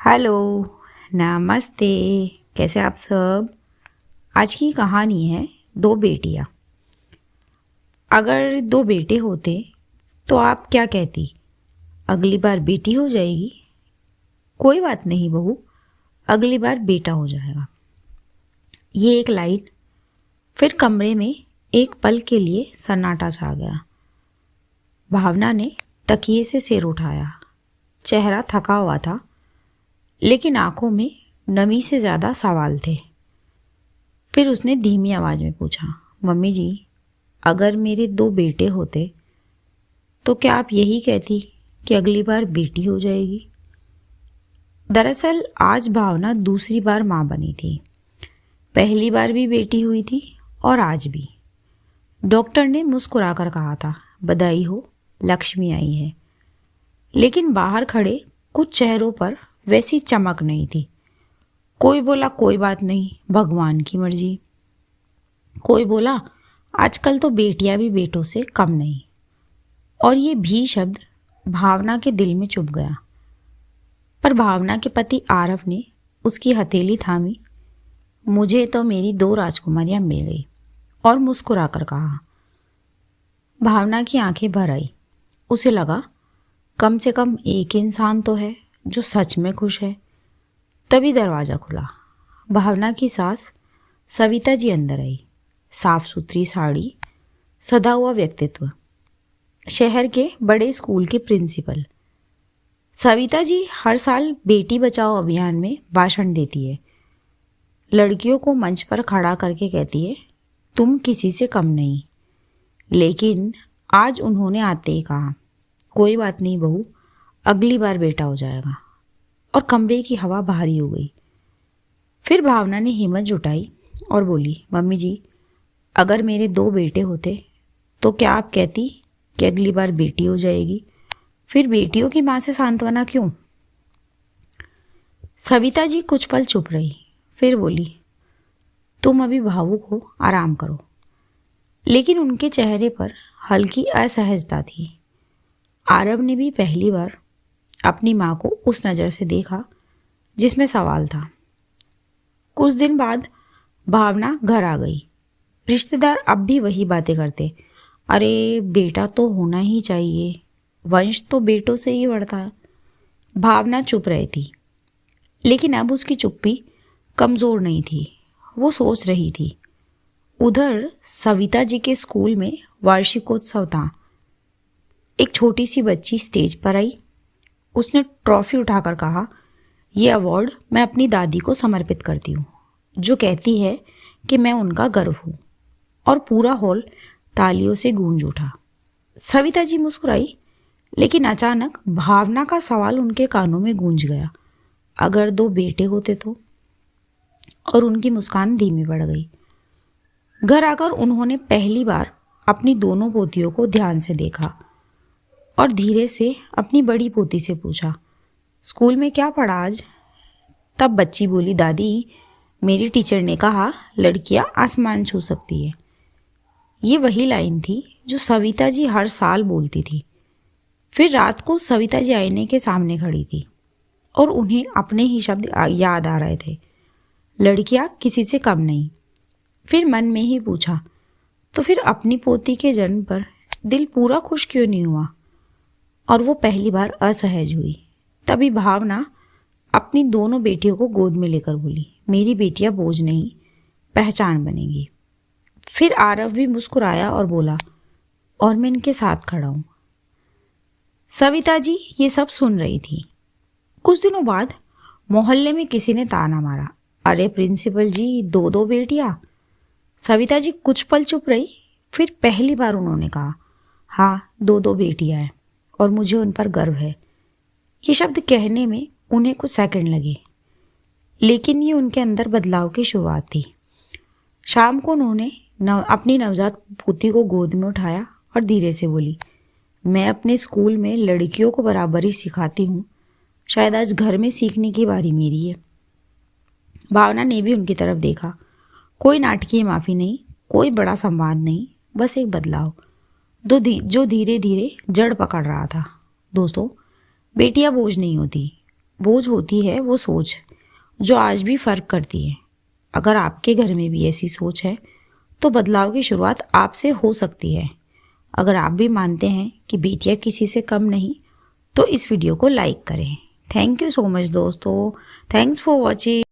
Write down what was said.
Hello, नमस्ते। कैसे आप सब? आज की कहानी है दो बेटियाँ। अगर दो बेटे होते तो आप क्या कहती? अगली बार बेटी हो जाएगी? कोई बात नहीं बहू, अगली बार बेटा हो जाएगा। ये एक लाइन। फिर कमरे में एक पल के लिए सन्नाटा छा गया। भावना ने तकिए से सिर उठाया। चेहरा थका हुआ था, लेकिन आंखों में नमी से ज़्यादा सवाल थे। फिर उसने धीमी आवाज़ में पूछा, मम्मी जी, अगर मेरे दो बेटे होते तो क्या आप यही कहती कि अगली बार बेटी हो जाएगी? दरअसल आज भावना दूसरी बार माँ बनी थी। पहली बार भी बेटी हुई थी और आज भी। डॉक्टर ने मुस्कुराकर कहा था, बधाई हो, लक्ष्मी आई है। लेकिन बाहर खड़े कुछ चेहरों पर वैसी चमक नहीं थी। कोई बोला कोई बात नहीं, भगवान की मर्जी। कोई बोला आजकल तो बेटियां भी बेटों से कम नहीं। और ये भी शब्द भावना के दिल में चुभ गया। पर भावना के पति आरव ने उसकी हथेली थामी। मुझे तो मेरी दो राजकुमारियां मिल गई, और मुस्कुराकर कहा। भावना की आंखें भर आई। उसे लगा कम से कम एक इंसान तो है जो सच में खुश है। तभी दरवाज़ा खुला। भावना की सास सविता जी अंदर आई। साफ सुथरी साड़ी, सदा हुआ व्यक्तित्व, शहर के बड़े स्कूल के प्रिंसिपल। सविता जी हर साल बेटी बचाओ अभियान में भाषण देती है। लड़कियों को मंच पर खड़ा करके कहती है, तुम किसी से कम नहीं। लेकिन आज उन्होंने आते ही कहा, कोई बात नहीं बहू, अगली बार बेटा हो जाएगा। और कमरे की हवा भारी हो गई। फिर भावना ने हिम्मत जुटाई और बोली, मम्मी जी, अगर मेरे दो बेटे होते तो क्या आप कहती कि अगली बार बेटी हो जाएगी? फिर बेटियों की माँ से सांत्वना क्यों? सविता जी कुछ पल चुप रही, फिर बोली, तुम अभी भावुक हो, आराम करो। लेकिन उनके चेहरे पर हल्की असहजता थी। आरव ने भी पहली बार अपनी माँ को उस नज़र से देखा जिसमें सवाल था। कुछ दिन बाद भावना घर आ गई। रिश्तेदार अब भी वही बातें करते, अरे बेटा तो होना ही चाहिए, वंश तो बेटों से ही बढ़ता है। भावना चुप रही थी, लेकिन अब उसकी चुप्पी कमज़ोर नहीं थी। वो सोच रही थी। उधर सविता जी के स्कूल में वार्षिकोत्सव था। एक छोटी सी बच्ची स्टेज पर आई। उसने ट्रॉफी उठाकर कहा, ये अवार्ड मैं अपनी दादी को समर्पित करती हूँ, जो कहती है कि मैं उनका गर्व हूँ। और पूरा हॉल तालियों से गूंज उठा। सविता जी मुस्कुराई, लेकिन अचानक भावना का सवाल उनके कानों में गूंज गया, अगर दो बेटे होते तो? और उनकी मुस्कान धीमी पड़ गई। घर आकर उन्होंने पहली बार अपनी दोनों पोतियों को ध्यान से देखा और धीरे से अपनी बड़ी पोती से पूछा, स्कूल में क्या पढ़ा आज? तब बच्ची बोली, दादी, मेरी टीचर ने कहा लड़कियां आसमान छू सकती है। ये वही लाइन थी जो सविता जी हर साल बोलती थी। फिर रात को सविता जी आईने के सामने खड़ी थी और उन्हें अपने ही शब्द याद आ रहे थे, लड़कियां किसी से कम नहीं। फिर मन में ही पूछा, तो फिर अपनी पोती के जन्म पर दिल पूरा खुश क्यों नहीं हुआ? और वो पहली बार असहज हुई। तभी भावना अपनी दोनों बेटियों को गोद में लेकर बोली, मेरी बेटियां बोझ नहीं, पहचान बनेगी। फिर आरव भी मुस्कुराया और बोला, और मैं इनके साथ खड़ा हूँ। सविता जी ये सब सुन रही थी। कुछ दिनों बाद मोहल्ले में किसी ने ताना मारा, अरे प्रिंसिपल जी, दो दो बेटियां। सविता जी कुछ पल चुप रही। फिर पहली बार उन्होंने कहा, हाँ, दो दो बेटियां हैं और मुझे उन पर गर्व है। ये शब्द कहने में उन्हें कुछ सेकंड लगे, लेकिन ये उनके अंदर बदलाव की शुरुआत थी। शाम को उन्होंने अपनी नवजात पोती को गोद में उठाया और धीरे से बोली, मैं अपने स्कूल में लड़कियों को बराबरी सिखाती हूँ, शायद आज घर में सीखने की बारी मेरी है। भावना ने भी उनकी तरफ देखा। कोई नाटकीय माफ़ी नहीं, कोई बड़ा संवाद नहीं, बस एक बदलाव जो धीरे धीरे जड़ पकड़ रहा था। दोस्तों, बेटियां बोझ नहीं होती, बोझ होती है वो सोच जो आज भी फ़र्क करती है। अगर आपके घर में भी ऐसी सोच है तो बदलाव की शुरुआत आपसे हो सकती है। अगर आप भी मानते हैं कि बेटियां किसी से कम नहीं तो इस वीडियो को लाइक करें। थैंक यू सो मच दोस्तों। Thanks for watching.